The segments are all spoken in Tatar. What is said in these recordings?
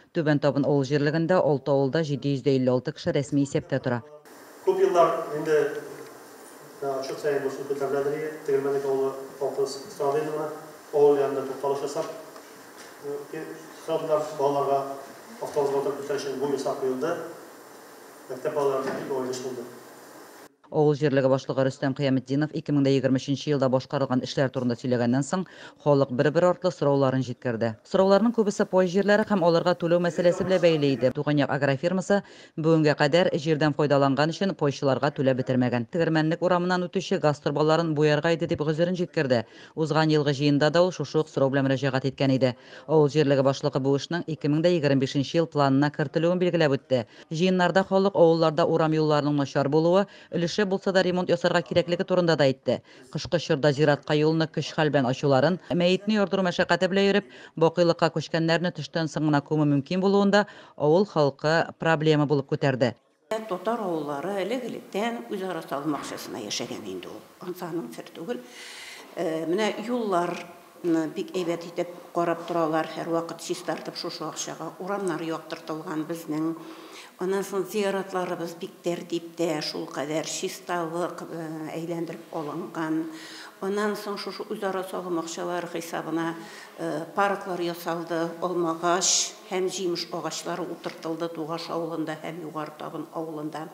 Түбән Табын авыл җирлегендә 6 авылда 756 кеше рәсми исәптә тора. Көп еллар инде çok sayın bu süpürlerleri Tegelmenlik oğlu halkı sağlayınca oğul yanında toplaş yasak. Sırada bağlarga avtobus oturup bitirirken bu yasak yolda mektep bağlarında bir oynaş buldu. Авыл җирлеге башлыгы Рөстәм Кыяметдинов 2023 елда башкарылган эшләр турында сөйләгәннән соң, халык бер-бер артлы сорауларын җиткерде. Сорауларның күбесе поезд җирләре һәм аларга түләү мәсьәләсе белән бәйле иде. Туганъяк агрофирмасы бүгенгә кадәр җирдән файдаланган өчен поездчыларга түләп бетермәгән. Тегермәнлек урамыннан үтүче газ торбаларын буярга иде дип гозерен җиткерде. Узган елгы җыенда да ул шушы ук сорау белән мөрәҗәгать иткән иде. Авыл җирлеге башлыгы бу эшнең 2025 ел планына кертелүен билгеләп үтте. Җыеннарда халык авылларда урам юлларының начар булуы, өлеше булса да ремонт ясарга кирәклеге турында да әйтте. Кышкы чорда зиратка юлны көч-хәл белән ачуларын, мәетне ярдыру мәшәкате белән йөреп, бакыйлыкка күчкәннәрне төштән соң гына күмү мөмкин булуында авыл халкы проблема булып күтәрде. Татар авыллары элек-электән үзара салмакчасына яшәгән инде ул. Ансаның сер түгел. Менә юлларны бик әйбәт итеп карап торалар, һәр вакыт чистартып шушы акчага. Урамнар яктыртылган безнең. Ondan sonra ziyaratlarımız bik tertipte, şul kadar şistalık eğlendirip olangan. Ondan sonra şu üzara sağım akçalar hesabına parklar yasaldı, olmağaç, hem jimiş ağaçları oturtuldu Tuğaş avulunda hem Yukarı Tabın avulunda.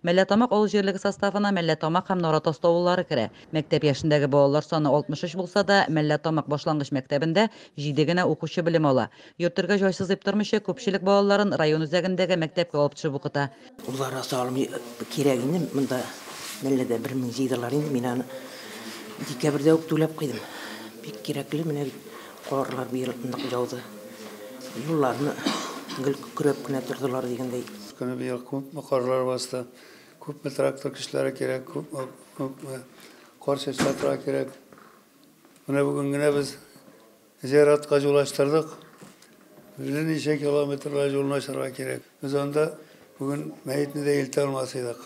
Мәлләтамак авыл җирлеге составына Мәлләтамак һәм Наратост авыллары керә. Мәктәп яшендәге балалар саны 63 булса да, Мәлләтамак башлангыч мәктәбендә 7 генә укучы белем ала. Йөртергә җайсыз дип тормыйча, күпчелек балаларын район үзәгендәге мәктәпкә алып төшеп укыта. Улар салым кирәк инде, монда Мәлләдә 1007 инде, мин аны декабрьдә үк түләп куйдым. Бик кирәкле, менә карлар бир нык жауды. Юлларны гел күрәп кенә тордылар дигәндәй. Күне бер күп мөхәррәр васыта, күп трактор кешеләре кирәк, күп каршы шатлар кирәк. Менә бүген генә без зиратка юллаштырдык. Ничә километрлар юлны ашарга кирәк. Без анда бүген мәетне дә илтә алмас идек.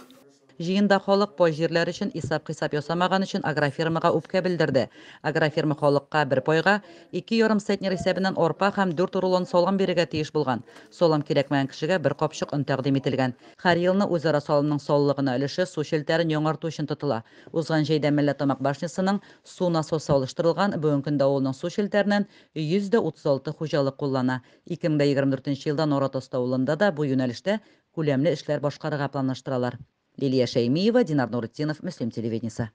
Җыенда халык поезд җирләре өчен исәп-хисап ясамаган өчен агрофирмага үпкә белдерде. Агрофирма халыкка 1 пайга 2,5 центнер исәбеннән арпа һәм 4 рулон салым бирергә тиеш булган. Салым кирәкмәгән кешегә 1 капчык он тәкъдим ителгән. Һәр елны үзара салымның саллыгына өлеше су челтәрен яңарту өчен тотыла. Узган җәйдә Мәлләтамак башнясының су насосы алыштырылган, бүгенге көндә авылның су челтәреннән 136 хуҗалык куллана. 2024 елда Наратост авылында да бу юнәлештә күләмле эшләр башкарырга планлаштыралар. Лилия Шәймиева, Динар Нуретдинов, Мөслим телевидениесе.